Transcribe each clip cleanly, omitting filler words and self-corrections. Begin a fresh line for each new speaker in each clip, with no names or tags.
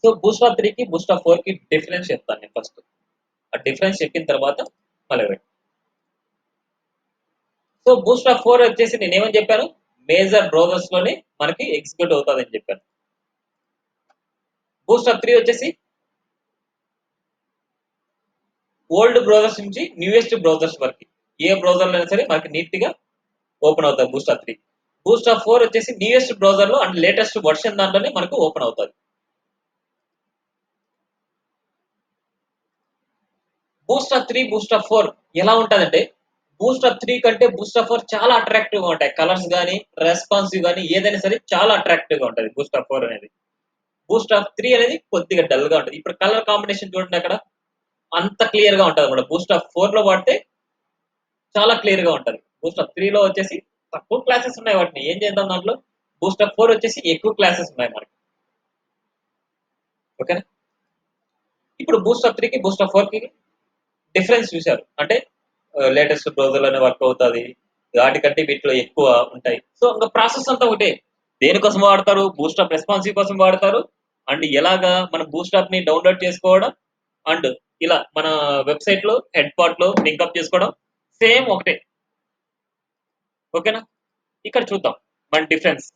So bootstrap 3 కి bootstrap 4 కి difference చెప్తాను నేను ఫస్ట్. ఆ డిఫరెన్స్ చెప్పిన తర్వాత మళ్ళీ సో బూస్ట్రాప్ 4 వచ్చేసి నేను ఏమని చెప్పాను, మేజర్ బ్రౌజర్స్ లోనే మనకి ఎగ్జిక్యూట్ అవుతుంది అని చెప్పాను. బూస్ట్రాప్ 3 వచ్చేసి ఓల్డ్ బ్రౌజర్స్ నుంచి న్యూయెస్ట్ బ్రౌజర్స్ వరకు ఏ బ్రౌజర్ అయినా సరే మనకి నీట్ గా ఓపెన్ అవుతుంది బూస్ట్రాప్ 3. బూస్ట్రాప్ 4 వచ్చేసి న్యూయెస్ట్ బ్రౌజర్ లో అండ్ లేటెస్ట్ వర్షన్ దాంట్లోనే మనకు ఓపెన్ అవుతుంది. బూస్ట్రాప్ 3 బూస్ట్రాప్ 4 ఎలా ఉంటుందంటే, బూస్ట్రాప్ 3 కంటే బూస్ట్రాప్ 4 చాలా అట్రాక్టివ్ గా ఉంటాయి. కలర్స్ కానీ రెస్పాన్సివ్ కానీ ఏదైనా సరే చాలా అట్రాక్టివ్ గా ఉంటుంది బూస్ట్రాప్ 4 అనేది. బూస్ట్రాప్ 3 అనేది కొద్దిగా డల్ గా ఉంటుంది. ఇప్పుడు కలర్ కాంబినేషన్ చూడండి అక్కడ అంత క్లియర్ గా ఉంటుంది అన్నమాట. బూస్ట్రాప్ 4 లో వాడితే చాలా క్లియర్ గా ఉంటుంది. బూస్ట్రాప్ 3 లో వచ్చేసి తక్కువ క్లాసెస్ ఉన్నాయి, వాటిని ఏం చేద్దాం దాంట్లో. బూస్ట్రాప్ 4 వచ్చేసి ఎక్కువ క్లాసెస్ ఉన్నాయి మనకి. ఓకేనా. ఇప్పుడు బూస్ట్రాప్ 3 కి బూస్ట్రాప్ 4 కి డిఫరెన్స్ చూశారు అంటే లేటెస్ట్ బ్రౌజర్లోనే వర్క్ అవుతుంది, వాటికంటే వీటిలో ఎక్కువ ఉంటాయి. సో ఇంకా ప్రాసెస్ అంతా ఒకటే. దేనికోసం వాడతారు, బూస్ట్రాప్ రెస్పాన్సివ్ కోసం వాడతారు. అండ్ ఎలాగా మన బూస్ట్రాప్ ని డౌన్లోడ్ చేసుకోవడం అండ్ ఇలా మన వెబ్సైట్ లో హెడ్ పార్ట్ లో లింక్అప్ చేసుకోవడం సేమ్ ఒకటే. ఓకేనా. ఇక్కడ చూద్దాం మన difference.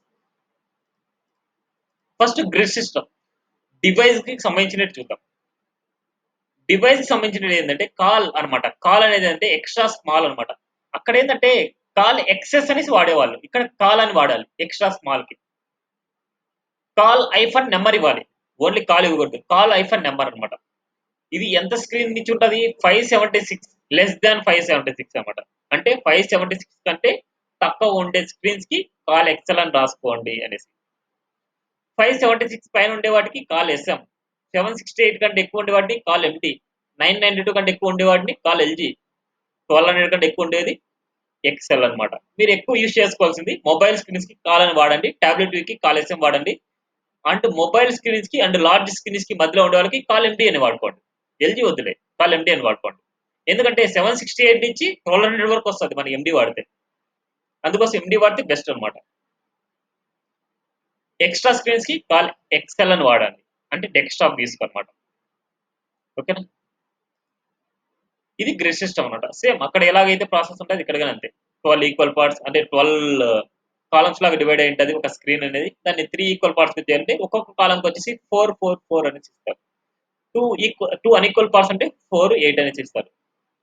First grid system device కి సంబంధించినట్టు చూద్దాం. డివైస్ కి సంబంధించినది ఏంటంటే కాల్ అనమాట. కాల్ అనేది అంటే ఎక్స్ట్రా స్మాల్ అనమాట. అక్కడ ఏంటంటే కాల్ ఎక్సెస్ అనేసి వాడేవాళ్ళు, ఇక్కడ కాల్ అని వాడాలి ఎక్స్ట్రా స్మాల్ కి. కాల్ ఐఫన్ నెంబర్ ఇవ్వాలి, ఓన్లీ కాల్ ఇవ్వకూడదు. కాల్ ఐఫన్ నెంబర్ అనమాట. ఇది ఎంత స్క్రీన్ నుంచి ఉంటుంది, 576 లెస్ దాన్ 576 అనమాట. అంటే 576 కంటే తక్కువ ఉండే స్క్రీన్స్ కి కాల్ ఎక్సెల్ అని రాసుకోండి అనేసి. 576 పైన ఉండే వాటికి కాల్ ఎస్ఎం, 768 కంటే ఎక్కువ ఉండే వాటిని కాల్ ఎంటీ, 992 కంటే ఎక్కువ ఉండేవాడిని కాల్ ఎల్జీ, 1200 కంటే ఎక్కువ ఉండేది ఎక్సెల్ అనమాట. మీరు ఎక్కువ యూజ్ చేసుకోవాల్సింది మొబైల్ స్క్రీన్స్ కి కాల్ అని వాడండి, టాబ్లెట్ కి కాల్ ఎస్ఎం వాడండి. అండ్ మొబైల్ స్క్రీన్స్ కి అండ్ లార్జ్ స్క్రీన్స్ కి మధ్యలో ఉండే వాళ్ళకి కాల్ ఎంటీ అని వాడుకోండి. ఎల్జీ వద్దులే, కాల్ ఎంటీ అని వాడుకోండి. ఎందుకంటే 768 నుంచి 1200 వరకు వస్తుంది మన ఎండి వాడితే. అందుకోసం ఎండి వాడితే బెస్ట్ అనమాట. ఎక్స్ట్రా స్క్రీన్స్ కి కాల్ ఎక్సెల్ అని వాడండి, అంటే డెస్క్టాప్ తీసుకోనమాట. ఓకేనా. ఇది గ్రిడ్ సిస్టమ్ అనమాట. సేమ్ అక్కడ ఎలాగైతే ప్రాసెస్ ఉంటుంది ఇక్కడ కానీ అంతే. 12 ఈక్వల్ పార్ట్స్ అంటే 12 కాలమ్స్ లాగా డివైడ్ అయి ఉంటుంది ఒక స్క్రీన్ అనేది. దాన్ని 3 ఈక్వల్ పార్ట్స్ చేయాలంటే ఒక్కొక్క కాలంకి వచ్చేసి 4 4 4 అనేసి ఇస్తారు. 2 అన్ఈక్వల్ పార్ట్స్ అంటే 4 8 అనేసి ఇస్తారు.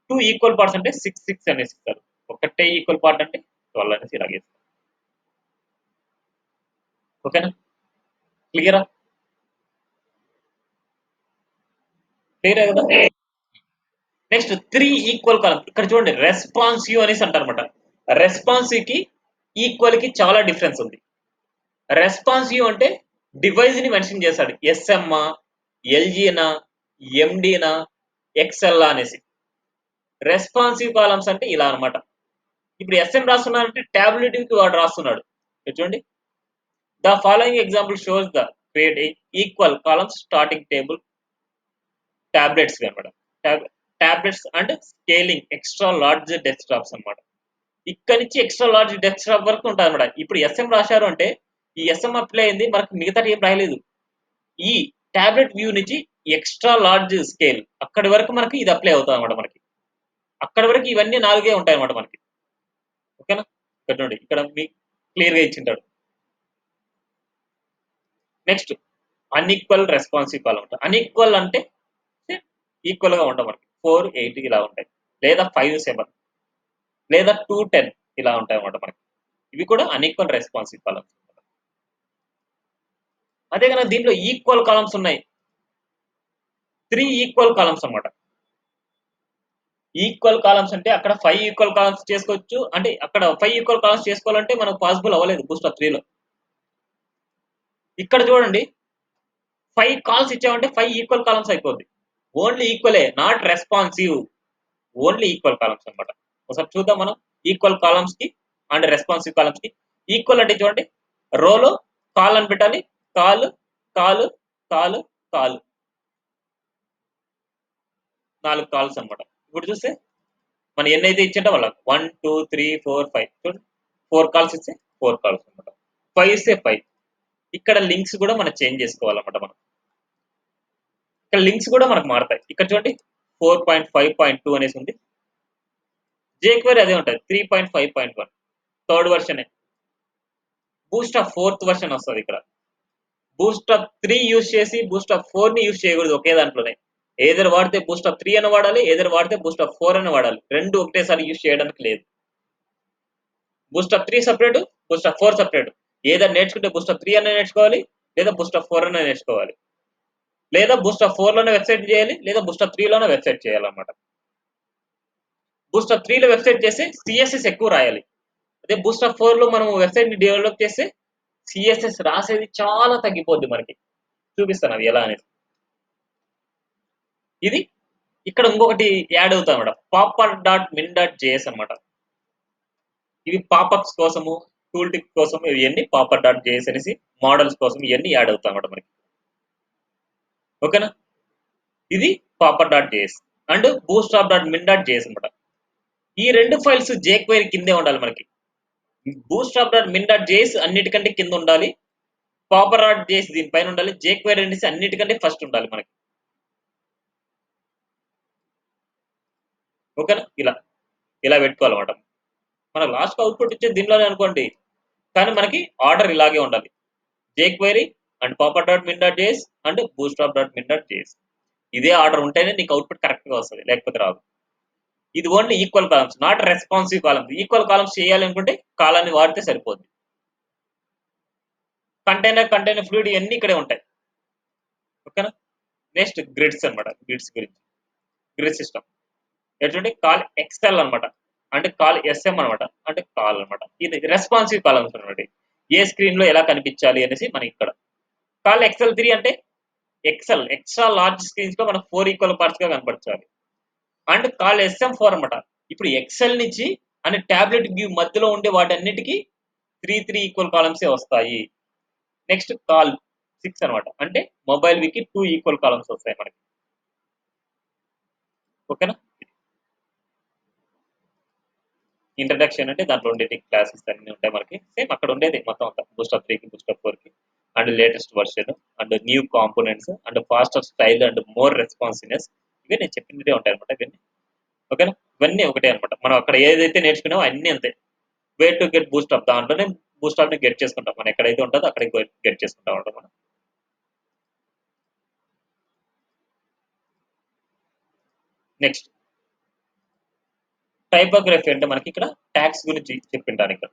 2 ఈక్వల్ పార్ట్స్ అంటే 6 6 అనేసి ఇస్తారు. ఒకటే ఈక్వల్ పార్ట్ అంటే 12 అనేసి ఇలాగే ఇస్తారు. ఓకేనా. క్లియరా. క్లియరే కదా. నెక్స్ట్ 3 ఈక్వల్ కాలం. ఇక్కడ చూడండి రెస్పాన్సివ్ అనేసి అంటారు అనమాట. రెస్పాన్సివ్ కి ఈక్వల్ కి చాలా డిఫరెన్స్ ఉంది. రెస్పాన్సివ్ అంటే డివైస్ ని మెన్షన్ చేస్తాడు, ఎస్ఎంఆ, ఎల్జీనా, ఎండినా, ఎక్స్ఎల్ అనేసి. రెస్పాన్సివ్ కాలమ్స్ అంటే ఇలా అనమాట. ఇప్పుడు ఎస్ఎం రాస్తున్నాడంటే టాబ్లెట్ కి వాడు రాస్తున్నాడు. చూడండి, the following example shows the create equal columns starting table tablets అనమాట. Tablets and scaling extra large desktops అనమాట. ఇక్కడ నుంచి ఎక్స్ట్రా లార్జ్ డెస్క్టాప్ వరకు ఉంటుంది అనమాట. ఇప్పుడు ఎస్ఎం రాశారు అంటే ఈ ఎస్ఎం అప్లై అయింది, మనకు మిగతా ఏం రాయలేదు. ఈ టాబ్లెట్ వ్యూ నుంచి ఎక్స్ట్రా లార్జ్ స్కేల్ అక్కడి వరకు మనకి ఇది అప్లై అవుతుంది అనమాట. మనకి అక్కడి వరకు ఇవన్నీ 4 ఉంటాయి అనమాట మనకి. ఓకేనా. ఇక్కడ చూడండి, ఇక్కడ మీకు క్లియర్ గా ఇచ్చింటాడు. నెక్స్ట్ అన్ఈక్వల్ రెస్పాన్సివ్ కాలం ఉంటుంది. అన్ఈక్వల్ అంటే ఈక్వల్ గా ఉంటాయి మనకి. 4 8 ఇలా ఉంటాయి, లేదా 5 7 లేదా 2 10 ఇలా ఉంటాయి అన్నమాట మనకి. ఇవి కూడా అన్ఈక్వల్ రెస్పాన్సివ్ కాలమ్స్. అదే కనుక దీంట్లో ఈక్వల్ కాలమ్స్ ఉన్నాయి, 3 ఈక్వల్ కాలమ్స్ అన్నమాట. ఈక్వల్ కాలమ్స్ అంటే అక్కడ 5 ఈక్వల్ కాలమ్స్ చేసుకోవచ్చు. అంటే అక్కడ 5 ఈక్వల్ కాలమ్స్ చేసుకోవాలంటే మనకు పాసిబుల్ అవ్వలేదు బూస్ట్రాప్ 3 లో. ఇక్కడ చూడండి 5 కాల్స్ ఇచ్చామంటే 5 ఈక్వల్ కాలమ్స్ అయిపోద్ది. ఓన్లీ ఈక్వలే, not responsive. Only equal columns అనమాట. ఒకసారి చూద్దాం మనం ఈక్వల్ కాలమ్స్ కి అండ్ రెస్పాన్సివ్ కాలమ్స్ కి. ఈక్వల్ అంటే చూడండి, రోలో కాల్ అని పెట్టాలి, col col col col, 4 cols అనమాట. ఇప్పుడు చూస్తే మనం ఎన్నైతే ఇచ్చింటే వాళ్ళ 1 2 3 4 5 చూడండి, 4 కాల్స్ ఇస్తే 4 కాల్స్ అనమాట. 5 ఇస్తే 5. ఇక్కడ లింక్స్ కూడా మనం చేంజ్ చేసుకోవాలన్నమాట మనం. ఇక్కడ లింక్స్ కూడా మనకు మారుతాయి. ఇక్కడ చూడండి 4.5.2 అనేసి ఉంది. jQuery అదే ఉంటుంది 3.5.1 third version. Boost up fourth version వస్తుంది ఇక్కడ. బూస్టప్ 3 యూజ్ చేసి బూస్టప్ 4 ని యూజ్ చేయకూడదు ఒకే దాంట్లోనే. ఏదర్ వాడితే బూస్టప్ 3 అని వాడాలి, ఏదర్ వాడితే బూస్టప్ 4 అని వాడాలి. రెండు ఒకటేసారి యూజ్ చేయడానికి లేదు. Boost up 3 separate, boost up 4 separate. ఏదైనా నేర్చుకుంటే బూస్టప్ 3 అనే నేర్చుకోవాలి, లేదా బూస్టప్ 4 అనే నేర్చుకోవాలి, లేదా బూస్టప్ 4 లోనే వెబ్సైట్ చేయాలి, లేదా బూస్టప్ 3 లోనే వెబ్సైట్ చేయాలన్నమాట. బూస్టప్ 3 లో వెబ్సైట్ చేస్తే సిఎస్ఎస్ ఎక్కువ రాయాలి. అదే బూస్టప్ 4 లో మనం వెబ్సైట్ ని డెవలప్ చేస్తే సిఎస్ఎస్ రాసేది చాలా తగ్గిపోద్ది మనకి. చూపిస్తాను అవి ఎలా అనేది. ఇది ఇక్కడ ఇంకొకటి యాడ్ అవుతుంది అనమాట, popper.min.js అనమాట. ఇవి పాపప్స్ కోసము, టూల్ టిప్ కోసం ఇవన్నీ popper.js అనేసి మోడల్స్ కోసం ఇవన్నీ యాడ్ అవుతాయి అనమాట మనకి. ఓకేనా, ఇది popper.js అండ్ bootstrap.min.js అనమాట. ఈ రెండు ఫైల్స్ jQuery కిందే ఉండాలి మనకి. bootstrap.min.js అన్నిటికంటే కింద ఉండాలి, popper.js దీనిపైన ఉండాలి, jQuery అనేసి అన్నిటికంటే ఫస్ట్ ఉండాలి మనకి. ఓకేనా, ఇలా ఇలా పెట్టుకోవాలన్నమాట. మన లాస్ట్ అవుట్పుట్ ఇచ్చే దీనిలోనే అనుకోండి, కానీ మనకి ఆర్డర్ ఇలాగే ఉండాలి. jQuery and popper.min.js and bootstrap.min.js ఇదే ఆర్డర్ ఉంటేనే నీకు అవుట్పుట్ కరెక్ట్గా వస్తుంది, లేకపోతే రాదు. ఇది only equal columns, not responsive columns. Equal columns చేయాలి అనుకుంటే కాలాన్ని వాడితే సరిపోద్ది. కంటైనర్ ఫ్లూయిడ్ ఇవన్నీ ఇక్కడే ఉంటాయి. ఓకేనా, నెక్స్ట్ గ్రిడ్స్ అనమాట. గ్రిడ్స్ గురించి, గ్రిడ్ సిస్టమ్ ఎటువంటి కాల్ ఎక్స్ఎల్ అనమాట, అంటే కాల్ ఎస్ఎం అనమాట, అంటే కాల్ అనమాట. ఇది రెస్పాన్సివ్ కాలమ్స్ అనమాట. ఏ స్క్రీన్ లో ఎలా కనిపించాలి అనేసి మనకి ఇక్కడ. కాల్ XL3 అంటే ఎక్స్ట్రా లార్జ్ స్క్రీన్స్ లో మనకు 4 ఈక్వల్ పార్ట్స్ గా కనపరచాలి. అండ్ కాల్ SM4 అనమాట. ఇప్పుడు ఎక్సెల్ నుంచి అనే టాబ్లెట్ వ్యూ మధ్యలో ఉండే వాటన్నిటికీ 3 ఈక్వల్ కాలమ్సే వస్తాయి. నెక్స్ట్ కాల్ 6 అనమాట, అంటే మొబైల్ వీకి 2 ఈక్వల్ కాలమ్స్ వస్తాయి మనకి. ఓకేనా, ఇంట్రడక్షన్ అంటే దాంట్లో ఉండేది క్లాసెస్ అన్ని ఉంటాయి మనకి. సేమ్ అక్కడ ఉండేది మొత్తం అంతా, బూస్టప్ 3కి బూస్టప్ 4కి and latest version and new components and faster style and more responsiveness, ఇవే నేను చెప్పినట్టే ఉంటాయి అనమాట ఇవన్నీ. ఓకేనా, ఇవన్నీ ఒకటే అనమాట. మనం అక్కడ ఏదైతే నేర్చుకున్నామో అన్నీ అంతే. వే టు గెట్ బూస్టప్, దాంట్లోనే బూస్టప్ ని గెట్ చేసుకుంటాం. మనం ఎక్కడైతే ఉంటుందో అక్కడికి గెట్ చేసుకుంటాం అనమాట మనం. నెక్స్ట్ టైపోగ్రఫీ అంటే మనకి ఇక్కడ ట్యాగ్స్ గురించి చెప్పింటాను. ఇక్కడ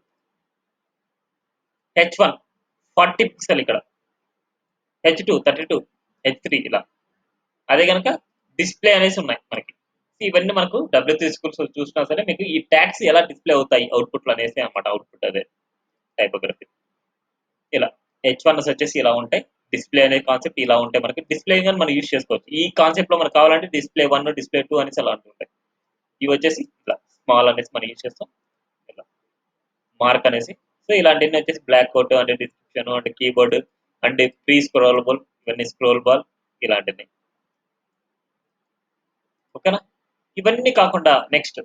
H1 40 పిక్సెల్, ఇక్కడ H2 32, H3 ఇలా. అదే కనుక డిస్ప్లే అనేసి ఉన్నాయి మనకి. ఇవన్నీ మనకు W3 స్కూల్స్ చూసినా సరే మీకు ఈ ట్యాగ్స్ ఎలా డిస్ప్లే అవుతాయి అవుట్పుట్లు అనేసి అనమాట. అవుట్పుట్ అదే టైపోగ్రఫీ. ఇలా H1 వచ్చేసి ఇలా ఉంటాయి. డిస్ప్లే అనే కాన్సెప్ట్ ఇలా ఉంటాయి మనకి. డిస్ప్లే కానీ మనం యూజ్ చేసుకోవచ్చు. ఈ కాన్సెప్ట్ లో మనకు కావాలంటే డిస్ప్లే 1, డిస్ప్లే 2 అనేసి అలా ఉంటాయి. ఇవి వచ్చేసి ఇలా స్మాల్ అనేసి మనం యూజ్ చేస్తాం, ఇలా మార్క్ అనేసి. సో ఇలాంటివన్నీ వచ్చేసి బ్లాక్ కోట్ అంటే డిస్క్రిప్షన్ అంటే కీబోర్డ్ అంటే ప్రీ స్క్రోలబుల్, ఇవన్నీ స్క్రోల్ బాల్ ఇలాంటివి. ఓకేనా, ఇవన్నీ కాకుండా నెక్స్ట్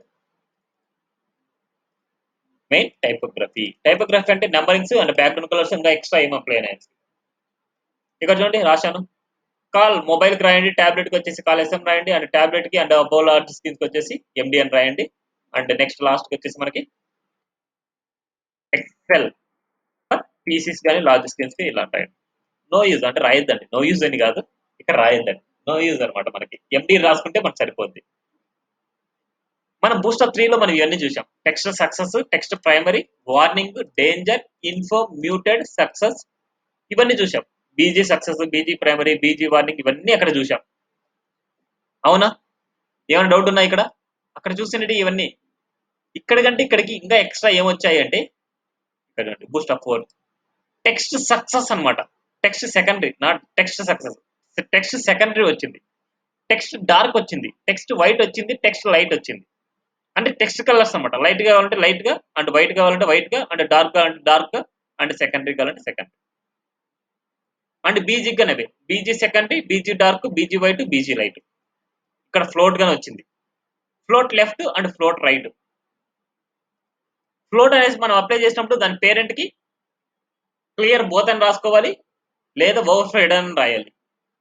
మెయిన్ టైపోగ్రఫీ. టైపోగ్రఫీ అంటే నెంబరింగ్స్ అండ్ బ్యాక్గ్రౌండ్ కలర్స్ ఇంకా ఎక్స్ట్రా ఏం అప్లై అయినాయి. ఇక్కడ చూడండి రాశాను, కాల్ మొబైల్కి రాయండి, ట్యాబ్లెట్కి వచ్చేసి కాల్ SM రాయండి, అండ్ ట్యాబ్లెట్కి అండ్ అబౌవ్ లార్జ్ స్క్రీన్కి వచ్చేసి MD అని రాయండి. అండ్ నెక్స్ట్ లాస్ట్కి వచ్చేసి మనకి ఎక్సెల్ పీసీస్ కానీ లార్జ్ స్క్రీన్స్కి ఇలా రాయండి. నో యూజ్ అంటే రాయొద్దండి, నో యూజ్ అని కాదు, ఇక్కడ రాయొద్దండి, నో యూజ్ అనమాట. మనకి MD రాసుకుంటే మనకు సరిపోద్ది. మనం బూస్టప్ 3 లో మనం ఇవన్నీ చూసాం. Text success, text primary, warning, danger, info, muted, success ఇవన్నీ చూసాం. BG success, BG primary, BG warning ఇవన్నీ అక్కడ చూసాం. అవునా, ఏమైనా డౌట్ ఉన్నా ఇక్కడ? అక్కడ చూసినట్టు ఇవన్నీ. ఇక్కడ కంటే ఇక్కడికి ఇంకా ఎక్స్ట్రా ఏమొచ్చాయి అంటే ఇక్కడ బూస్టప్ 4 టెక్స్ట్ సక్సెస్ అనమాట. Text secondary, not text success. Text secondary వచ్చింది, టెక్స్ట్ డార్క్ వచ్చింది, టెక్స్ట్ వైట్ వచ్చింది, టెక్స్ట్ లైట్ వచ్చింది. అంటే టెక్స్ట్ కలర్స్ అనమాట. లైట్ కావాలంటే లైట్ గా, అండ్ వైట్ కావాలంటే వైట్ గా, అండ్ డార్క్ కావాలంటే డార్క్ గా, అండ్ సెకండరీ కావాలంటే సెకండరీ. అండ్ బీజీ గానే BG secondary, BG dark, BG white, BG light. ఇక్కడ ఫ్లోట్ గానే వచ్చింది, float left and float right. Float అనేసి మనం అప్లై చేసినప్పుడు దాని పేరెంట్ కి క్లియర్ బోత్ అని రాసుకోవాలి, లేదా ఓవర్ఫ్లో ఎడన్ అని రాయాలి.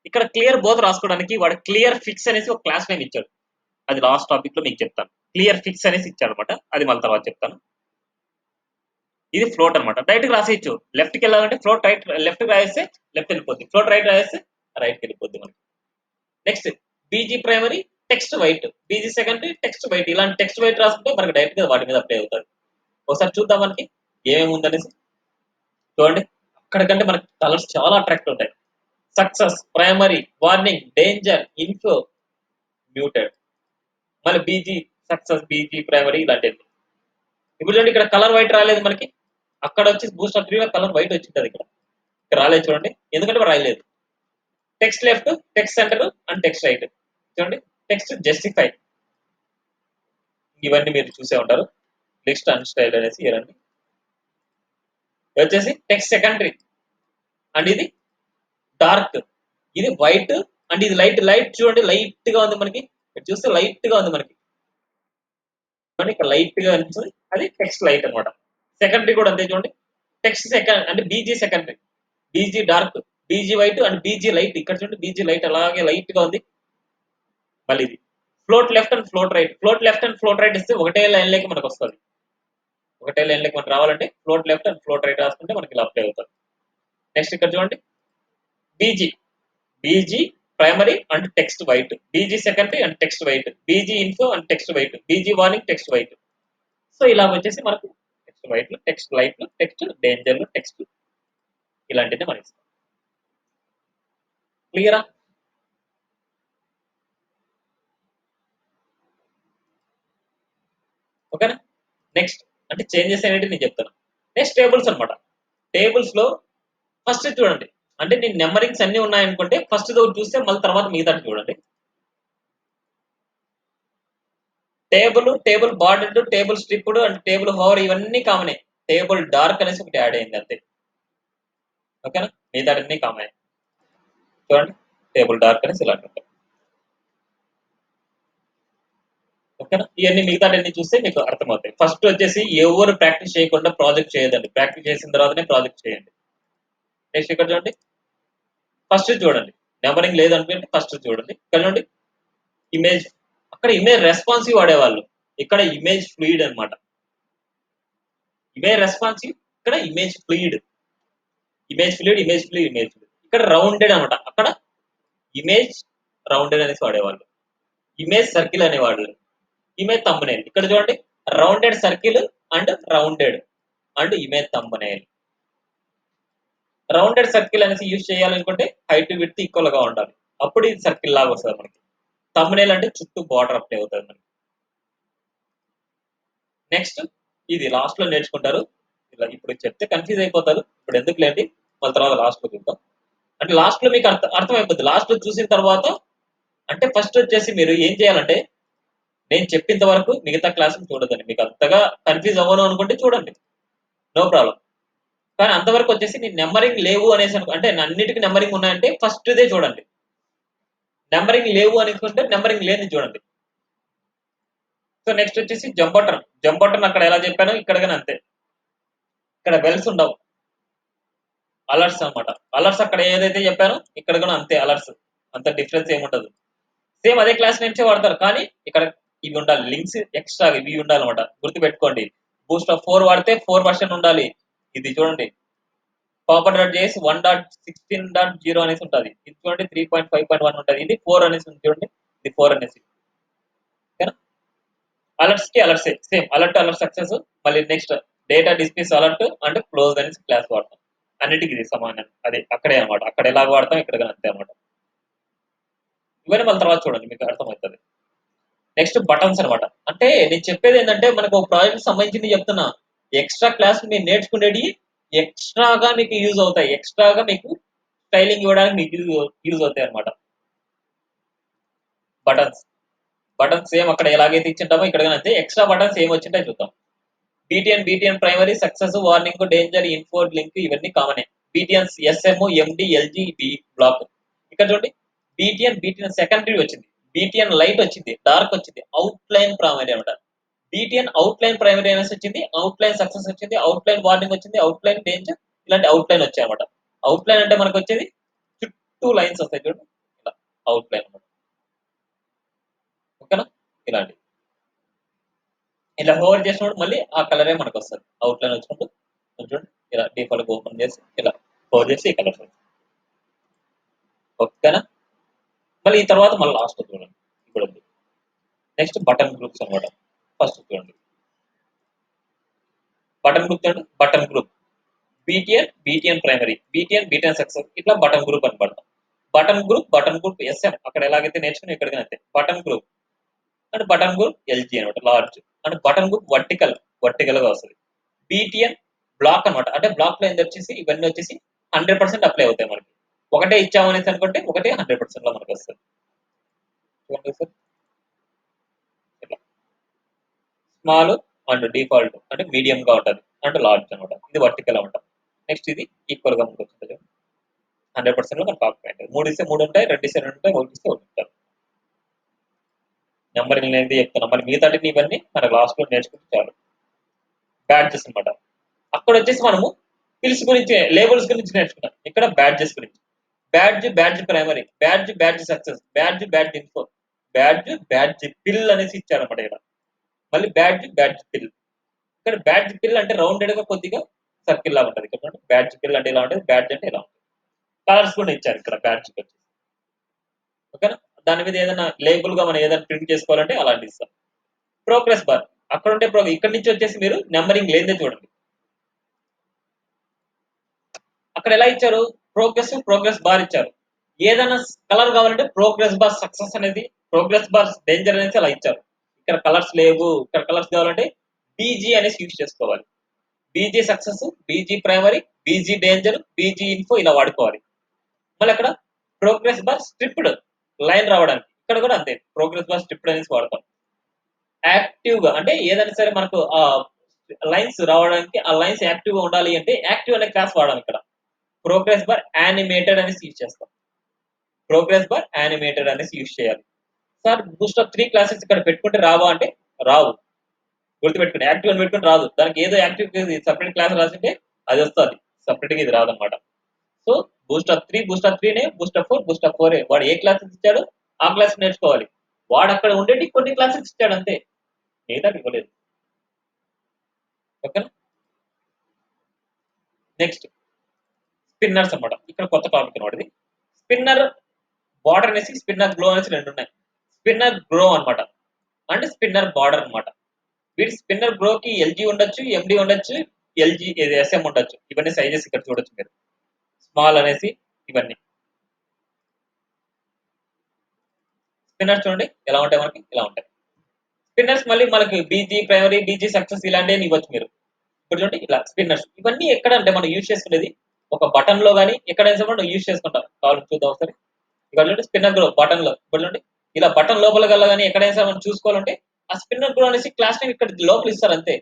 ఇక్కడ క్లియర్ బోత్ రాసుకోవడానికి వాడు క్లియర్ ఫిక్స్ అనేసి ఒక క్లాస్ నేమ్ ఇచ్చాడు. అది లాస్ట్ టాపిక్ లో మీకు చెప్తాను. క్లియర్ ఫిక్స్ అనేసి ఇచ్చాడు అనమాట. అది మళ్ళీ తర్వాత చెప్తాను. ఇది ఫ్లోట్ అనమాట. డైరెక్ట్ రాసేయచ్చు. లెఫ్ట్ కి వెళ్ళాలంటే ఫ్లోట్ రైట్, లెఫ్ట్ రాస్తే లెఫ్ట్ వెళ్ళిపోద్ది, ఫ్లోట్ రైట్ రాస్తే రైట్ వెళ్ళిపోద్ది మనకి. Next BG primary text white, BG secondary text white. ఇలాంటి టెక్స్ట్ వైట్ రాసుకుంటే మనకి డైరెక్ట్ గా వాటి మీద అప్లై అవుతుంది. ఒకసారి చూద్దాం మనకి ఏమేమి ఉందనేసి. చూడండి, అక్కడికంటే మనకి కలర్స్ చాలా అట్రాక్ట్ ఉంటాయి. Success, primary, warning, danger, info, muted. మళ్ళీ బీజీ సక్సెస్, బీజీ ప్రైమరీ ఇలాంటివి. ఇప్పుడు చూడండి, ఇక్కడ కలర్ వైట్ రాలేదు మనకి. అక్కడ వచ్చి బూస్ట్ ఆఫ్ 3 కలర్ వైట్ వచ్చింది. అది ఇక్కడ రాలేదు చూడండి, ఎందుకంటే రాయలేదు. Text left, text centre and text right. చూడండి, టెక్స్ట్ జస్టిఫై, ఇవన్నీ మీరు చూసే ఉంటారు. లిస్ట్ అండ్ స్టైల్ అనేసి ఇవన్నీ వచ్చేసి టెక్స్ట్ సెకండరీ అండ్ ఇది డార్క్, ఇది వైట్ అండ్ ఇది లైట్. లైట్ చూడండి, లైట్ గా ఉంది మనకి. చూస్తే లైట్ గా ఉంది మనకి, ఇక్కడ లైట్ గా అనిపిస్తుంది. అది టెక్స్ట్ లైట్ అనమాట. సెకండరీ కూడా అంతే చూడండి. టెక్స్ట్ సెకండ్ అంటే BG secondary, BG dark, BG white and BG light. ఇక్కడ చూడండి బీజీ లైట్ అలాగే లైట్ గా ఉంది. మళ్ళీ ఇది float left and float right. Float left and float right ఇస్తే ఒకటే లైన్ లేక మనకు వస్తుంది. ఒకటే లైన్ లేక మనకు రావాలంటే float left and float right రాసుకుంటే మనకి ఇలా అప్లై అవుతుంది. నెక్స్ట్ ఇక్కడ చూడండి, BG, BG primary and text white, BG secondary and text white, BG info and text white, BG warning text white. So ఇలా వచ్చేసి మనకు టెక్స్ట్ వైట్లు, టెక్స్ట్ లైట్లు, టెక్స్ట్ డేంజర్లు, టెక్స్ట్ ఇలాంటివి మనకి ఇస్తాం. క్లియరా? ఓకేనా? నెక్స్ట్ అంటే చేంజెస్ అనేవి నేను చెప్తాను. నెక్స్ట్ టేబుల్స్ అనమాట. టేబుల్స్ లో ఫస్ట్ చూడండి, అంటే నేను నెంబరింగ్స్ అన్ని ఉన్నాయనుకుంటే ఫస్ట్ చూస్తే మళ్ళీ తర్వాత మిగతా చూడండి. Table, table bordered, table striped and table hover ఇవన్నీ కామనే. టేబుల్ డార్క్ అనేసి ఒకటి యాడ్ అయింది అంతే. ఓకేనా? మిగతా అన్ని కామనే. చూడండి, టేబుల్ డార్క్ అనేసి ఇలా ఉంటాయి. ఓకేనా? ఇవన్నీ మిగతా అన్ని చూస్తే మీకు అర్థమవుతాయి. ఫస్ట్ వచ్చేసి ఎవరు ప్రాక్టీస్ చేయకుండా ప్రాజెక్ట్ చేయదండి. ప్రాక్టీస్ చేసిన తర్వాతనే ప్రాజెక్ట్ చేయండి. నెక్స్ట్ ఇక్కడ చూడండి, ఫస్ట్ చూడండి నెంబరింగ్ లేదనుకుంటే ఫస్ట్ చూడండి. ఇక్కడ చూడండి ఇమేజ్, అక్కడ ఇమేజ్ రెస్పాన్సివ్ వాడేవాళ్ళు, ఇక్కడ ఇమేజ్ ఫ్లూయిడ్ అనమాట. ఇమేజ్ రెస్పాన్సివ్, ఇక్కడ image fluid. Image fluid, image fluid, image fluid. ఇక్కడ రౌండెడ్ అనమాట, అక్కడ ఇమేజ్ రౌండెడ్ అనేసి వాడేవాళ్ళు. ఇమేజ్ సర్కిల్ అనేవాళ్ళు, ఇమేజ్ థంబ్నెయిల్. ఇక్కడ చూడండి rounded circle and rounded and image thumbnail. Rounded circle అనేసి యూజ్ చేయాలనుకుంటే హైట్ విడ్త్ ఈక్వల్ గా ఉండాలి, అప్పుడు ఇది సర్కిల్ లాగా వస్తుంది మనకి. థంబ్నెయిల్ అంటే చుట్టూ బార్డర్ అప్లై అవుతుంది మనకి. నెక్స్ట్ ఇది లాస్ట్ లో నేర్చుకుంటారు. ఇలా ఇప్పుడు చెప్తే కన్ఫ్యూజ్ అయిపోతారు, ఇప్పుడు ఎందుకు లేండి, మళ్ళీ తర్వాత లాస్ట్ లో చూద్దాం. అంటే లాస్ట్ లో మీకు అర్థమైపోతుంది. లాస్ట్ లో చూసిన తర్వాత అంటే ఫస్ట్ వచ్చేసి మీరు ఏం చేయాలంటే, నేను చెప్పినంత వరకు మిగతా క్లాసులు చూడదండి. మీకు అంతగా కన్ఫ్యూజ్ అవ్వను అనుకుంటే చూడండి, నో ప్రాబ్లం. కానీ అంతవరకు వచ్చేసి నేను నెంబరింగ్ లేవు అనేసి అంటే అన్నిటికీ నెంబరింగ్ ఉన్నాయంటే ఫస్ట్ దే చూడండి. నెంబరింగ్ లేవు అనుకుంటే నెంబరింగ్ లేని చూడండి. సో నెక్స్ట్ వచ్చేసి జంప్ బటన్. జంప్ బటన్ అక్కడ ఎలా చెప్పానో ఇక్కడ కానీ అంతే. ఇక్కడ బెల్స్ ఉండవు, అలర్ట్స్ అనమాట. అలర్ట్స్ అక్కడ ఏదైతే చెప్పానో ఇక్కడ కూడా అంతే, అలర్ట్స్. అంత డిఫరెన్స్ ఏముండదు, సేమ్ అదే క్లాస్ నేమ్సే వాడతారు. కానీ ఇక్కడ ఇవి ఉండాలి, లింక్స్ ఎక్స్ట్రా ఇవి ఉండాలన్నమాట. గుర్తుపెట్టుకోండి, బూస్ట్ ఆఫ్ 4 వాడితే 4 వర్షన్ ఉండాలి. ఇది చూడండి pop.js 1.16.0 అనేసి ఉంటుంది. ఇది చూడండి 3.5.1 ఉంటుంది. ఇది 4 అనేసి ఉంది చూడండి, ఇది 4 అనేసి. ఓకేనా? అలర్ట్స్ కి alerts same, alert alert success. మళ్ళీ నెక్స్ట్ డేటా డిస్ప్లేస్ అలర్ట్ అంటే క్లోజ్ అనేసి క్లాస్ వాడతాం. అన్నిటికీ ఇది సమానం, అదే అక్కడే అనమాట. అక్కడ ఎలాగ వాడతాం ఇక్కడ అంతే అనమాట. ఇవన్నీ మళ్ళీ తర్వాత చూడండి, మీకు అర్థమవుతుంది. నెక్స్ట్ బటన్స్ అనమాట. అంటే నేను చెప్పేది ఏంటంటే, మనకు ఒక ప్రాజెక్ట్ సంబంధించింది చెప్తున్నా. ఎక్స్ట్రా క్లాస్ మీరు నేర్చుకునేది ఎక్స్ట్రాగా మీకు యూజ్ అవుతాయి, ఎక్స్ట్రాగా మీకు స్టైలింగ్ ఇవ్వడానికి మీకు యూజ్ అవుతాయి అనమాట. బటన్స్, బటన్స్ సేమ్ అక్కడ ఎలాగైతే ఇచ్చింటామో ఇక్కడ అంతే. ఎక్స్ట్రా బటన్స్ ఏం వచ్చింటాయి చూద్దాం. BTN primary, success, warning, danger, info, link ఇవన్నీ కామనే. బీటీఎన్ ఎస్ఎం, ఎండి, ఎల్జీ, బి బ్లాక్. ఇక్కడ చూడండి బీటీఎన్ సెకండరీ వచ్చింది, బీటీఎన్ లైట్ వచ్చింది, డార్క్ వచ్చింది, అవుట్ లైన్ ప్రైమరీ అనమాట. బీటీఎన్ అవుట్ లైన్ ప్రైమరీ అనేసి వచ్చింది, అవుట్ లైన్ సక్సెస్ వచ్చింది, అవుట్ లైన్ వార్నింగ్ వచ్చింది, అవుట్ లైన్ డేంజర్, ఇలాంటి అవుట్ లైన్ వచ్చాయి అనమాట. అవుట్ లైన్ అంటే మనకు వచ్చేది చుట్టూ లైన్స్ వస్తాయి చూడండి, అవుట్ లైన్ అనమాట. ఓకేనా? ఇలాంటి ఇలా హోవర్ చేసినప్పుడు మళ్ళీ ఆ కలరే మనకు వస్తుంది. అవుట్ లైన్ వచ్చినప్పుడు చూడండి ఇలా డిఫాల్ట్ ఓపెన్ చేసి ఇలా హోవర్ చేసి ఈ కలర్ ఓకేనా? మళ్ళీ ఈ తర్వాత మళ్ళీ లాస్ట్ చూడండి ఇప్పుడు నెక్స్ట్ బటన్ గ్రూప్స్ అనమాట. ఫస్ట్ చూడండి బటన్ గ్రూప్ చూడండి, button group BTN primary, BTN success, ఇట్లా బటన్ గ్రూప్ అని పడతాం. బటన్ గ్రూప్ ఎస్ఎం అక్కడ ఎలాగైతే నేర్చుకుని ఎక్కడికైనా అంతే. Button group and button group LG అనమాట, large. And button group vertical గా వస్తుంది. బీటీఎన్ బ్లాక్ అనమాట, అంటే బ్లాక్ లో ఏంది వచ్చేసి ఇవన్నీ వచ్చేసి 100% అప్లై అవుతాయి మనకి. ఒకటే ఇచ్చామనేసి అనుకుంటే ఒకటే 100% లో మనకు వస్తుంది. చూడండి సార్ ఇట్లా స్మాల్ అండ్ డిఫాల్ట్ అంటే మీడియం గా ఉంటుంది అంటే లార్జ్ అనమాట. ఇది వర్టికల్ అనమాట. నెక్స్ట్ ఇది ఈక్వల్ గా మనకు వస్తుంది. 100% లో మనకు కాకపోయింది. 3 ఇస్తే 3 ఉంటాయి, 2 ఇస్తే 2 ఉంటాయి, 1 ఇస్తే 1 ఉంటాయి. నెంబరింగ్ అనేది చెప్తున్నాం. మరి మిగతాటి ఇవన్నీ మన లాస్ట్ లో నేర్చుకుంటే చాలు. బ్యాడ్జెస్ అనమాట. అక్కడ వచ్చేసి మనము పిల్స్ గురించి, లేబుల్స్ గురించి నేర్చుకున్నాం. ఇక్కడ బ్యాడ్జెస్ గురించి. Badge primary, badge success, badge info, badge పిల్ అనేసి ఇచ్చారన్నమాట ఇక్కడ. మళ్ళీ బ్యాడ్జ్ పిల్. ఇక్కడ బ్యాడ్జ్ పిల్ అంటే రౌండెడ్ గా కొద్దిగా సర్కిల్ లాగా ఉంటుంది. ఇక్కడ బ్యాడ్జ్ పిల్ అంటే ఇలా ఉంటుంది, బ్యాడ్జ్ అంటే ఇలా ఉంటుంది. కలర్స్ కూడా ఇచ్చారు ఇక్కడ బ్యాడ్జ్ వచ్చి. ఓకేనా? దాని మీద ఏదైనా లేబుల్ గా మనం ఏదైనా ప్రింట్ చేసుకోవాలంటే అలాంటి ఇస్తాం. ప్రోగ్రెస్ బార్ అక్కడ ఉంటే ఇక్కడ నుంచి వచ్చేసి మీరు నెంబరింగ్ లేదే చూడండి. అక్కడ ఎలా ఇచ్చారు? ప్రోగ్రెస్ బార్ ఇచ్చారు. ఏదైనా కలర్ కావాలంటే ప్రోగ్రెస్ బార్ సక్సెస్ అనేది, ప్రోగ్రెస్ బార్ డేంజర్ అనేసి అలా ఇచ్చారు. ఇక్కడ కలర్స్ లేవు, ఇక్కడ కలర్స్ కావాలంటే బీజీ అనేసి యూజ్ చేసుకోవాలి. BG success, BG primary, BG danger, BG info ఇలా వాడుకోవాలి. మళ్ళీ అక్కడ ప్రోగ్రెస్ బార్ స్ట్రిప్డ్ లైన్ రావడానికి ఇక్కడ కూడా అంతే, ప్రోగ్రెస్ బార్ స్ట్రిప్డ్ అనేసి వాడతాం. యాక్టివ్ గా అంటే ఏదైనా సరే మనకు ఆ లైన్స్ రావడానికి ఆ లైన్స్ యాక్టివ్ గా ఉండాలి అంటే యాక్టివ్ అనే క్లాస్ వాడాలి. ఇక్కడ ప్రోగ్రెస్ బార్ యానిమేటెడ్ అనేసి యూజ్ చేస్తాం. ప్రోగ్రెస్ బార్ యానిమేటెడ్ అనేసి యూజ్ చేయాలి. సార్ బూస్ట్ ఆఫ్ 3 క్లాసెస్ ఇక్కడ పెట్టుకుంటే రావా అంటే రావు. గుర్తుపెట్టుకుని యాక్టివ్ అని పెట్టుకుని రాదు. దానికి ఏదో యాక్టివ్ సపరేట్ క్లాస్ రాసింటే అది వస్తుంది, సపరేట్ గా ఇది రాదనమాట. సో బూస్ట్ ఆఫ్ 3 నే బూస్ట్ ఆఫ్ 4 వాడు ఏ క్లాసెస్ ఇచ్చాడో ఆ క్లాస్ నేర్చుకోవాలి. వాడు అక్కడ ఉండేటి కొన్ని క్లాసెస్ ఇచ్చాడు అంతే, మిగతా ఇవ్వలేదు. ఓకేనా? నెక్స్ట్ స్పిన్నర్స్ అనమాట. ఇక్కడ కొత్త టాపిక్ అనమాట ఇది. స్పిన్నర్ బార్డర్ అనేసి స్పిన్నర్ గ్లో అనేసి రెండు ఉన్నాయి. స్పిన్నర్ గ్లో అనమాట అంటే స్పిన్నర్ బార్డర్ అనమాట. వీటి స్పిన్నర్ గ్రోకి ఎల్జీ ఉండొచ్చు, ఎండి ఉండొచ్చు, ఎల్జీ ఎస్ఎం ఉండొచ్చు. ఇవన్నీ సైజెస్ ఇక్కడ చూడొచ్చు మీరు. స్మాల్ అనేసి ఇవన్నీ స్పిన్నర్స్ చూడండి ఎలా ఉంటాయి, మనకి ఇలా ఉంటాయి. స్పిన్నర్స్ మళ్ళీ మనకి బీజీ ప్రైమరీ, బీజీ సక్సెస్ ఇలాంటివి ఇవ్వచ్చు మీరు. ఇప్పుడు చూడండి ఇలా స్పిన్నర్స్ ఇవన్నీ ఎక్కడ అంటే మనం యూజ్ చేసుకునేది ఒక బటన్ లో కానీ ఎక్కడైనా మనం యూజ్ చేసుకుంటాం. కావాలి చూద్దాం ఒకసారి. ఇక్కడ చూడండి స్పిన్నర్ గ్రో బటన్ లో, ఇప్పుడు చూడండి ఇలా బటన్ లోపల గల కానీ ఎక్కడైనా సరే మనం చూసుకోవాలంటే ఆ స్పిన్నర్ గ్రో అనేసి క్లాస్ నేమ్ ఇక్కడ లోపల ఇస్తారు అంతే.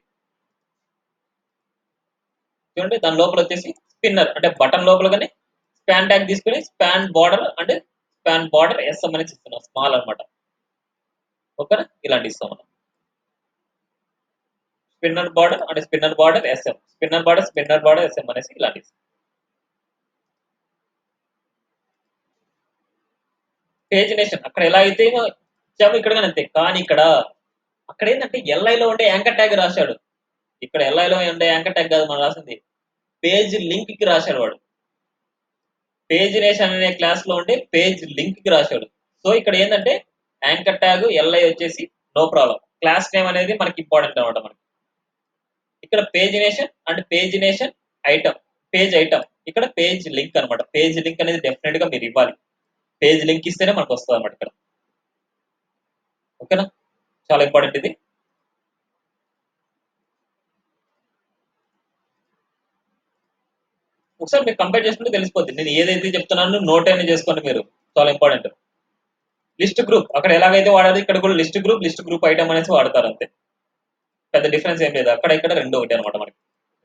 చూడండి దాని లోపల వచ్చేసి స్పిన్నర్ అంటే బటన్ లోపల కానీ స్పాన్ ట్యాగ్ తీసుకుని స్పాన్ బార్డర్ అంటే స్పాన్ బార్డర్ ఎస్ఎం అనేసి ఇస్తున్నాం, స్మాల్ అనమాట. ఓకేనా? ఇలాంటి ఇస్తాం మనం. స్పిన్నర్ బార్డర్ అంటే spinner border SM, spinner border SM అనేసి ఇలాంటి పేజినేషన్ అక్కడ ఎలా అయితే ఇచ్చామో ఇక్కడ కానీ అంతే. కానీ ఇక్కడ అక్కడ ఏంటంటే ఎల్ఐలో ఉండే యాంకర్ ట్యాగ్ రాశాడు. ఇక్కడ ఎల్ఐలో ఉండే యాంకర్ ట్యాగ్ కాదు మనం రాసింది, పేజ్ లింక్ కి రాశాడు వాడు. పేజినేషన్ అనే క్లాస్ లో ఉండే పేజ్ లింక్ కి రాశాడు. సో ఇక్కడ ఏంటంటే యాంకర్ ట్యాగ్ ఎల్ఐ వచ్చేసి నో ప్రాబ్లం, క్లాస్ నేమ్ అనేది మనకి ఇంపార్టెంట్ అనమాట. మనకి ఇక్కడ pagination and pagination item, page item, ఇక్కడ పేజ్ లింక్ అనమాట. పేజ్ లింక్ అనేది డెఫినెట్ గా మీరు ఇవ్వాలి. పేజ్ లింక్ ఇస్తేనే మనకు వస్తుంది అనమాట ఇక్కడ. ఓకేనా? చాలా ఇంపార్టెంట్ ఇది. ఒకసారి మీరు కంపేర్ చేసుకుంటే తెలిసిపోద్ది. నేను ఏదైతే చెప్తున్నానో నోట్ అయినా చేసుకోండి మీరు, చాలా ఇంపార్టెంట్. లిస్ట్ గ్రూప్ అక్కడ ఎలాగైతే వాడాలి ఇక్కడ కూడా లిస్ట్ గ్రూప్ ఐటమ్ అనేసి వాడతారు అంతే. పెద్ద డిఫరెన్స్ ఏం లేదు. అక్కడ ఇక్కడ రెండు ఒకటి అనమాట. మనకి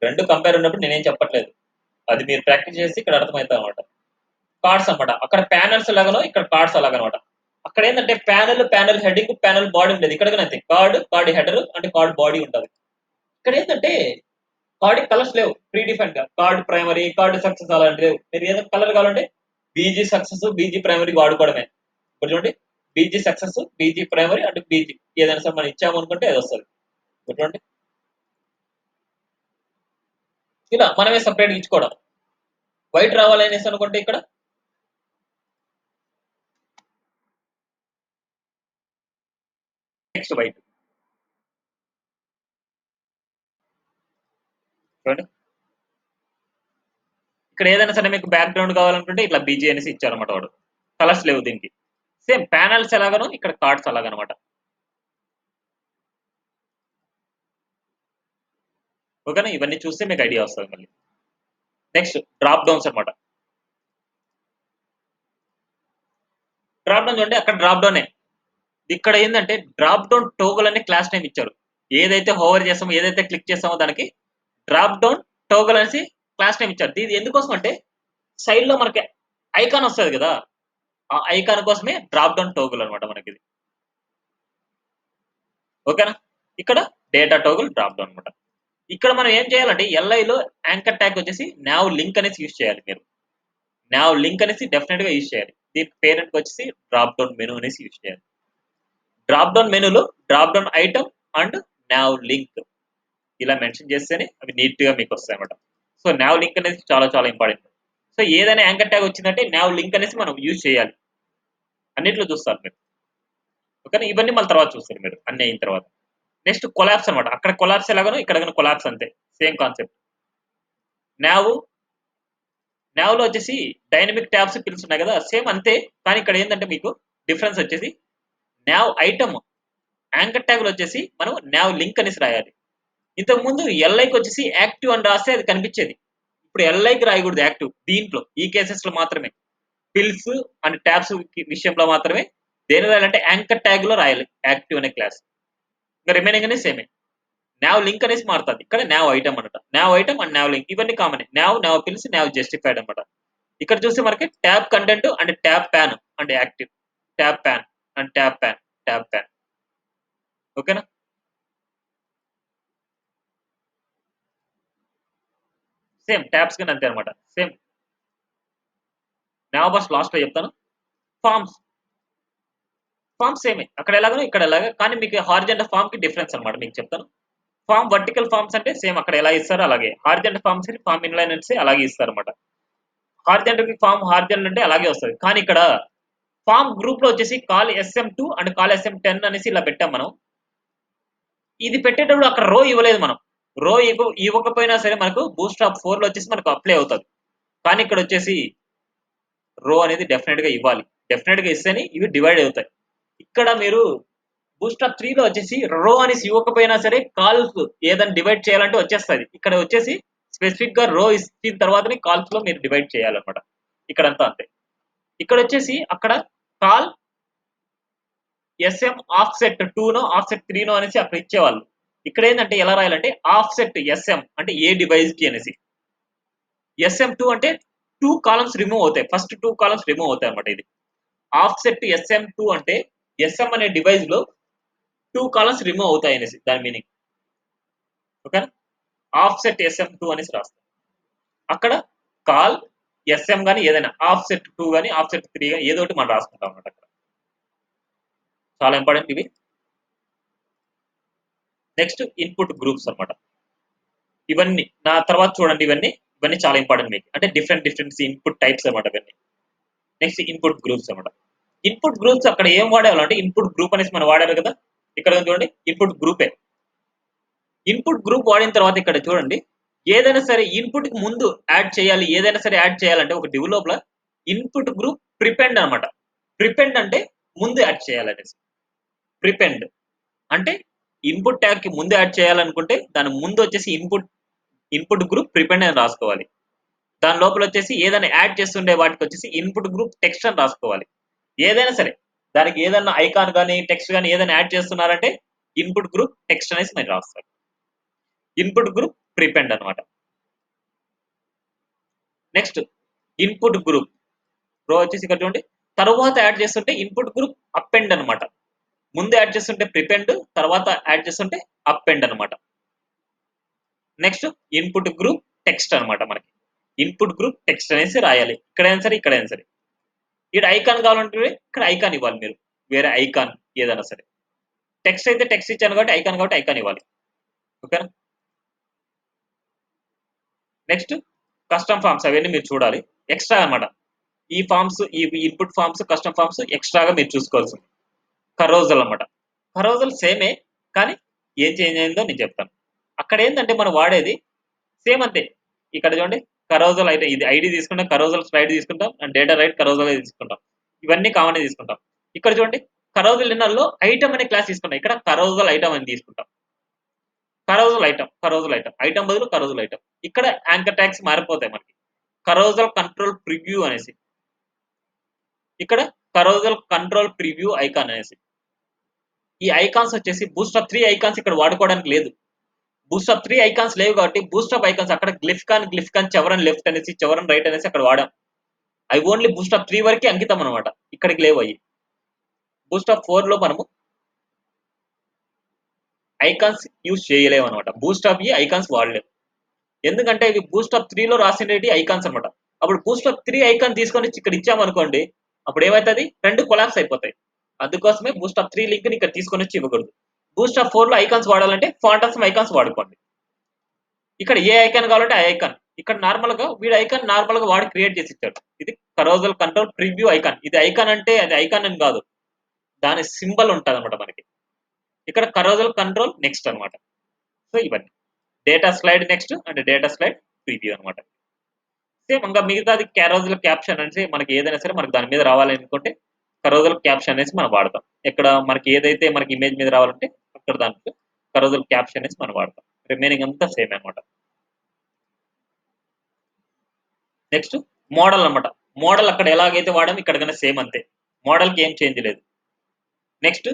రెండు కంపేర్ ఉన్నప్పుడు నేనేం చెప్పట్లేదు, అది మీరు ప్రాక్టీస్ చేసి ఇక్కడ అర్థమవుతుంది అనమాట. కార్డ్స్ అనమాట. అక్కడ ప్యానల్స్ ఎలాగనో ఇక్కడ కార్డ్స్ అలాగనమాట. అక్కడ ఏంటంటే ప్యానల్ హెడింగ్, ప్యానల్ బాడీ ఉండేది. ఇక్కడ అంతే, కార్డ్ హెడర్ అంటే కార్డ్ బాడీ ఉంటుంది. ఇక్కడ ఏంటంటే కార్డ్ కలర్స్ లేవు, ప్రీ డిఫైన్ గా కార్డ్ ప్రైమరీ, కార్డ్ సక్సెస్ అలాంటి లేవు. మీరు ఏదైనా కలర్ కావాలంటే బీజీ సక్సెస్, బీజీ ప్రైమరీ వాడుకోవడమే. ఇక్కడ చూడండి, BG success, BG primary and BG ఏదైనా సరే మనం ఇచ్చాము అనుకుంటే అది వస్తుంది. చూడండి, ఇలా మనమే సపరేట్ ఇచ్చుకోవడం. వైట్ రావాలనేసి అనుకుంటే ఇక్కడ నెక్స్ట్ వైట్ చూడండి. ఇక్కడ ఏదైనా సరే మీకు బ్యాక్గ్రౌండ్ కావాలనుకుంటే ఇట్లా బీజీ అనేసి ఇచ్చారన్నమాట వాడు. కలర్స్ లేవు దీనికి. సేమ్ ప్యానల్స్ ఎలాగనో ఇక్కడ కార్డ్స్ అలాగనమాట. ఓకేనా, ఇవన్నీ చూస్తే మీకు ఐడియా వస్తుంది మళ్ళీ. నెక్స్ట్ డ్రాప్ డౌన్స్ అనమాట. డ్రాప్ డౌన్ చూడండి, అక్కడ డ్రాప్ డౌనే. ఇక్కడ ఏంటంటే డ్రాప్ డౌన్ టోగుల్ అనే క్లాస్ నేమ్ ఇచ్చారు. ఏదైతే హోవర్ చేస్తామో, ఏదైతే క్లిక్ చేస్తామో దానికి డ్రాప్ డౌన్ టోగుల్ అనేసి క్లాస్ నేమ్ ఇచ్చారు. ఇది ఎందుకోసం అంటే సైడ్ లో మనకి ఐకాన్ వస్తుంది కదా, ఆ ఐకాన్ కోసమే డ్రాప్ డౌన్ టోగుల్ అనమాట మనకి ఇది. ఓకేనా, ఇక్కడ డేటా టోగుల్ డ్రాప్ డౌన్ అనమాట. ఇక్కడ మనం ఏం చేయాలంటే ఎల్ఐలో యాంకర్ ట్యాగ్ వచ్చేసి నావ్ లింక్ అనేసి యూజ్ చేయాలి. మీరు నావ్ లింక్ అనేసి డెఫినెట్ గా యూజ్ చేయాలి. దీని పేరెంట్ వచ్చేసి డ్రాప్ డౌన్ మెనూ అనేసి యూజ్ చేయాలి. డ్రాప్ డౌన్ మెనూలో drop down item and nav link ఇలా మెన్షన్ చేస్తేనే అవి నీట్ గా మీకు వస్తాయి అన్నమాట. సో నావ్ లింక్ అనేది చాలా చాలా ఇంపార్టెంట్. సో ఏదైనా యాంకర్ ట్యాగ్ వచ్చిందంటే నావ్ లింక్ అనేసి మనం యూజ్ చేయాలి. అన్నిట్లో చూస్తారు మీరు. ఓకే, ఇవన్నీ మళ్ళీ తర్వాత చూస్తారు మీరు అన్ని అయిన తర్వాత. నెక్స్ట్ కొలాప్స్ అనమాట. అక్కడ కొలాప్స్ ఎలాగనో ఇక్కడ కొలాప్స్ అంతే, సేమ్ కాన్సెప్ట్. నావ్ నావ్లో వచ్చేసి డైనమిక్ ట్యాబ్స్ పిల్స్ ఉన్నాయి కదా, సేమ్ అంతే. కానీ ఇక్కడ ఏంటంటే మీకు డిఫరెన్స్ వచ్చేసి నావ్ ఐటమ్ యాంకర్ ట్యాగ్ లో వచ్చేసి మనం నావ్ లింక్ అనేసి రాయాలి. ఇంతకు ముందు ఎల్ఐకి వచ్చేసి యాక్టివ్ అని రాస్తే అది కనిపించేది. ఇప్పుడు ఎల్ఐకి రాయకూడదు యాక్టివ్. దీంట్లో ఈ కేసెస్ లో మాత్రమే పిల్స్ అండ్ ట్యాబ్స్ విషయంలో మాత్రమే దేని రాయాలంటే యాంకర్ ట్యాగ్ లో రాయాలి యాక్టివ్ అనే క్లాస్. ఇంకా రిమైనింగ్ అనేది సేమే. నావ్ లింక్ అనేసి మారుతుంది. ఇక్కడ నావ్ ఐటమ్ అనమాట. Nav item and nav link ఇవన్నీ common. Nav pills, nav justified అనమాట. ఇక్కడ చూస్తే మనకి tab content and tab pane and active, tab pane and tab pane, tab pane. ఓకేనా, సేమ్ ట్యాబ్స్ కింద అంతే అనమాట. సేమ్ నావ్ బస్ లాస్ట్ లో చెప్తాను. ఫార్మ్స్ ఫార్మ్స్ సేమే, అక్కడ ఎలాగో ఇక్కడ ఎలాగ. కానీ మీకు హారిజంటల్ ఫార్మ్ కి డిఫరెన్స్ అనమాట మీకు చెప్తాను. ఫార్మ్ వర్టికల్ ఫార్మ్స్ అంటే సేమ్ అక్కడ ఎలా ఇస్తారో అలాగే. హారిజంటల్ ఫార్మ్స్ ఫార్మ్ ఇన్లైన్ అంటే అలాగే ఇస్తారు అనమాట. హారిజంటల్ కి ఫార్మ్ హారిజంటల్ అంటే అలాగే వస్తుంది. కానీ ఇక్కడ ఫార్మ్ గ్రూప్ లో వచ్చేసి call SM2 and call SM10 అనేసి ఇలా పెట్టాం మనం. ఇది పెట్టేటప్పుడు అక్కడ రో ఇవ్వలేదు మనం. రో ఇవ్వకపోయినా సరే మనకు బూస్ట్రాప్ 4 లో వచ్చేసి మనకు అప్లై అవుతుంది. కానీ ఇక్కడ వచ్చేసి రో అనేది డెఫినెట్ గా ఇవ్వాలి. డెఫినెట్ గా ఇస్తేనే ఇవి డివైడ్ అవుతాయి. ఇక్కడ మీరు బూస్ట్రాప్ 3 లో వచ్చేసి రో అనేసి ఇవ్వకపోయినా సరే కాల్స్ ఏదైనా డివైడ్ చేయాలంటే వచ్చేస్తుంది. ఇక్కడ వచ్చేసి స్పెసిఫిక్ గా రో ఇచ్చిన తర్వాతనే కాల్స్ లో మీరు డివైడ్ చేయాలన్నమాట. ఇక్కడంతా అంతే. ఇక్కడ వచ్చేసి అక్కడ col SM offset 2 no offset 3 no అనేసి అక్కడ ఇచ్చేవాళ్ళు. ఇక్కడ ఏంటంటే ఎలా రాయాలంటే ఆఫ్సెట్ SM అంటే ఏ డివైస్ కి అనేసి, SM2 అంటే 2 కాలమ్స్ రిమూవ్ అవుతాయి. ఫస్ట్ 2 కాలమ్స్ రిమూవ్ అవుతాయి అన్నమాట. ఇది ఆఫ్సెట్ SM2 అంటే SM అనే డివైస్ లో 2 కాలమ్స్ రిమూవ్ అవుతాయి అనేసి దాని మీనింగ్. ఓకేనా, ఆఫ్సెట్ SM2 అనేసి రాస్తాం. అక్కడ కాల్ SM గానీ ఏదైనా ఆఫ్సెట్ 2 గానీ ఆఫ్సెట్ 3 గానీ ఏదో ఒకటి మనం రాసుకుంటాం అన్నమాట. అక్కడ చాలా ఇంపార్టెంట్ ఇవి. నెక్స్ట్ ఇన్పుట్ గ్రూప్స్ అనమాట. ఇవన్నీ నా తర్వాత చూడండి. ఇవన్నీ చాలా ఇంపార్టెంట్ మీకు. అంటే డిఫరెంట్ ఇన్పుట్ టైప్స్ అనమాట ఇవన్నీ. నెక్స్ట్ ఇన్పుట్ గ్రూప్స్ అనమాట. ఇన్పుట్ గ్రూప్స్ అక్కడ ఏం వాడేవాళ్ళు అంటే ఇన్పుట్ గ్రూప్ అనేసి మనం వాడారు కదా. ఇక్కడ చూడండి ఇన్పుట్ గ్రూపే. ఇన్పుట్ గ్రూప్ వాడిన తర్వాత ఇక్కడ చూడండి ఏదైనా సరే ఇన్పుట్ కి ముందు యాడ్ చేయాలి. ఏదైనా సరే యాడ్ చేయాలంటే ఒక డివ్ లోపల ఇన్పుట్ గ్రూప్ ప్రిపెండ్ అనమాట. ప్రిపెండ్ అంటే ముందు యాడ్ చేయాలనేసి. ప్రిపెండ్ అంటే ఇన్పుట్ ట్యాగ్ కి ముందు యాడ్ చేయాలనుకుంటే దాని ముందు వచ్చేసి ఇన్పుట్ గ్రూప్ ప్రిపెండ్ అని రాసుకోవాలి. దాని లోపల వచ్చేసి ఏదైనా యాడ్ చేస్తుండే వాటికి వచ్చేసి ఇన్పుట్ గ్రూప్ టెక్స్ట్ అని రాసుకోవాలి. ఏదైనా సరే దానికి ఏదైనా ఐకాన్ కానీ టెక్స్ట్ కానీ ఏదైనా యాడ్ చేస్తున్నారంటే ఇన్పుట్ గ్రూప్ టెక్స్ట్ అనేసి మీరు రాస్తారు. ఇన్పుట్ గ్రూప్ ప్రిపెండ్ అనమాట. నెక్స్ట్ ఇన్పుట్ గ్రూప్ రో వచ్చేసి ఇక్కడ చూడండి. తర్వాత యాడ్ చేస్తుంటే ఇన్పుట్ గ్రూప్ అపెండ్ అనమాట. ముందు యాడ్ చేస్తుంటే ప్రిపెండ్, తర్వాత యాడ్ చేస్తుంటే అపెండ్ అనమాట. నెక్స్ట్ ఇన్పుట్ గ్రూప్ టెక్స్ట్ అనమాట. మనకి ఇన్పుట్ గ్రూప్ టెక్స్ట్ అనేసి రాయాలి. ఇక్కడైనా సరే ఇక్కడైనా సరే. ఇక్కడ ఐకాన్ కావాలంటే ఇక్కడ ఐకాన్ ఇవ్వాలి మీరు, వేరే ఐకాన్ ఏదైనా సరే. టెక్స్ట్ అయితే టెక్స్ట్ ఇచ్చాను కాబట్టి ఐకాన్ ఇవ్వాలి. ఓకేనా. నెక్స్ట్ కస్టమ్ ఫార్మ్స్ అవన్నీ మీరు చూడాలి, ఎక్స్ట్రా అన్నమాట. ఈ ఫార్మ్స్, ఈ ఇన్పుట్ ఫార్మ్స్, కస్టమ్ ఫార్మ్స్ ఎక్స్ట్రాగా మీరు చూసుకోవాల్సింది. కరోజల్ అన్నమాట. కరోజల్ సేమే, కానీ ఏం చేంజ్ అయిందో నేను చెప్తాను. అక్కడ ఏంటంటే మనం వాడేది సేమ్ అంతే. ఇక్కడ చూడండి, కరోజల్ అయితే ఇది ఐడి తీసుకుంటాం, కరోజల్ స్లైడ్ తీసుకుంటాం, అండ్ డేటా రైట్ కరోజల్ తీసుకుంటాం. ఇవన్నీ కామన్ తీసుకుంటాం. ఇక్కడ చూడండి, కరోజల్ ఇన్నర్లో ఐటమ్ అనే క్లాస్ తీసుకుంటాం, ఇక్కడ కరోజల్ ఐటమ్ అని తీసుకుంటాం. కరోజల్ ఐటమ్ బదులు కరోజల్ ఐటమ్. ఇక్కడ యాంకర్ ట్యాగ్స్ మారిపోతాయి మనకి. కరోజల్ కంట్రోల్ ప్రివ్యూ అనేసి, ఇక్కడ కరోజల్ కంట్రోల్ ప్రివ్యూ ఐకాన్ అనేసి. ఈ ఐకాన్స్ వచ్చేసి బూస్టప్ 3 ఐకాన్స్ ఇక్కడ వాడుకోవడానికి లేదు. బూస్టప్ 3 ఐకాన్స్ లేవు కాబట్టి బూస్టప్ ఐకాన్స్ అక్కడ గ్లిఫ్కాన్ చెవరన్ లెఫ్ట్ అనేసి, చెవరన్ రైట్ అనేసి అక్కడ వాడాం. అవి ఓన్లీ బూస్టప్ 3 వరకే అంకితం అనమాట, ఇక్కడికి లేవు అవి. బూస్టప్ 4 లో మనము ఐకాన్స్ యూజ్ చేయలేము అనమాట. బూస్టప్ ఈ ఐకాన్స్ వాడలేము, ఎందుకంటే ఇవి బూస్టప్ 3 లో రాసినవి ఐకాన్స్ అనమాట. అప్పుడు బూస్టప్ 3 ఐకాన్ తీసుకొని ఇక్కడ ఇచ్చామనుకోండి, అప్పుడు ఏమవుతుంది, రెండు కొలాప్స్ అయిపోతాయి. అందుకోసమే బూస్టప్ 3 లింక్ ని ఇక్కడ తీసుకొని వచ్చి ఇవ్వకూడదు. బూస్టప్ 4 లో ఐకాన్స్ వాడాలంటే ఫాంటాస్మ్ ఐకాన్స్ వాడుకోండి. ఇక్కడ ఏ ఐకాన్ కావాలంటే ఆ ఐకాన్. ఇక్కడ నార్మల్ గా వీడు ఐకాన్ నార్మల్ గా వాడు క్రియేట్ చేసి ఇచ్చాడు. ఇది కరోజల్ కంట్రోల్ ప్రివ్యూ ఐకాన్. ఇది ఐకాన్ అంటే అది ఐకాన్ అని కాదు, దాని సింబల్ ఉంటుంది అనమాట మనకి. ఇక్కడ కరోజల్ కంట్రోల్ నెక్స్ట్ అనమాట. సో ఇవన్నీ data slide next and data slide preview అనమాట. సేమ్ ఇంకా మిగతాది కరోజల్ క్యాప్షన్ అనేసి, మనకి ఏదైనా సరే మనకి దాని మీద రావాలి అనుకుంటే కరోజల్ క్యాప్షన్ అనేసి మనం వాడతాం. ఇక్కడ మనకి ఏదైతే మనకి ఇమేజ్ మీద రావాలంటే అక్కడ దాంట్లో కరోజల్ క్యాప్షన్ అనేసి మనం వాడతాం. రిమైనింగ్ అంతా సేమ్ అనమాట. నెక్స్ట్ మోడల్ అనమాట. మోడల్ అక్కడ ఎలాగైతే వాడాం ఇక్కడికైనా సేమ్ అంతే, మోడల్కి ఏం చేంజ్ లేదు. నెక్స్ట్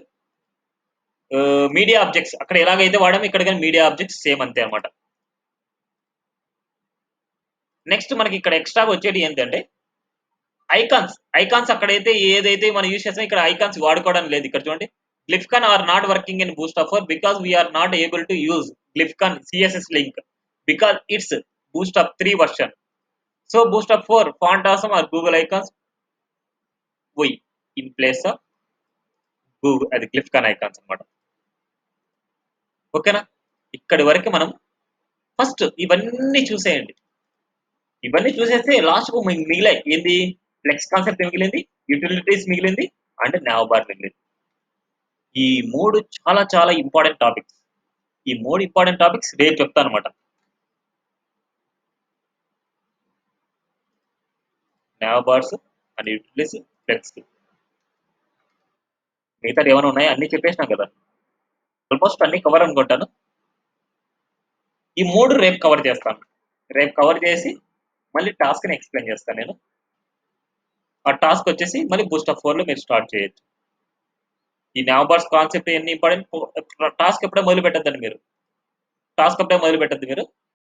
మీడియా ఆబ్జెక్ట్స్, అక్కడ ఎలాగైతే వాడాం ఇక్కడికైనా మీడియా ఆబ్జెక్ట్స్ సేమ్ అంతే అనమాట. నెక్స్ట్ మనకి ఇక్కడ ఎక్స్ట్రాగా వచ్చేది ఏంటంటే ఐకాన్స్ అక్కడైతే ఏదైతే మనం యూజ్ చేస్తాం ఇక్కడ ఐకాన్స్ వాడుకోవడం లేదు. ఇక్కడ చూడండి, glyphicon are not working in Bootstrap 4 because we're not able to use glyphicon CSS link because it's Bootstrap 3 version. So Bootstrap 4 Font Awesome or Google icons why in place of Google, అది glyphicon icons అనమాట. ఓకేనా. ఇక్కడి వరకు మనం first ఇవన్నీ చూసేయండి. ఇవన్నీ చూసేస్తే last కు మిగిలాయి ఏంది, ఫ్లెక్స్ కాన్సెప్ట్ మిగిలింది, యూటిలిటీస్ మిగిలింది, అండ్ నావబార్ మిగిలింది. ఈ మూడు చాలా చాలా ఇంపార్టెంట్ టాపిక్స్. ఈ మూడు ఇంపార్టెంట్ టాపిక్స్ రేపు చెప్తాను అనమాట. నావబార్స్ అండ్ యూటిలిటీస్, ఫ్లెక్స్. మిగతా ఏమైనా ఉన్నాయో అన్ని చెప్పేసినా కదా, ఆల్మోస్ట్ అన్ని కవర్ అనుకుంటాను. ఈ మూడు రేపు కవర్ చేస్తాను. రేపు కవర్ చేసి మళ్ళీ టాస్క్ ని ఎక్స్ప్లెయిన్ చేస్తాను నేను. ఆ టాస్క్ వచ్చేసి మళ్ళీ బూస్టప్ 4 లో మీరు స్టార్ట్ చేయొచ్చు. ఈ నావబార్స్ కాన్సెప్ట్ ఎన్ని ఇంపార్టెంట్. టాస్క్ ఎప్పుడే మొదలు పెట్టద్దండి మీరు, టాస్క్ అప్పుడే మొదలు పెట్టద్దు మీరు.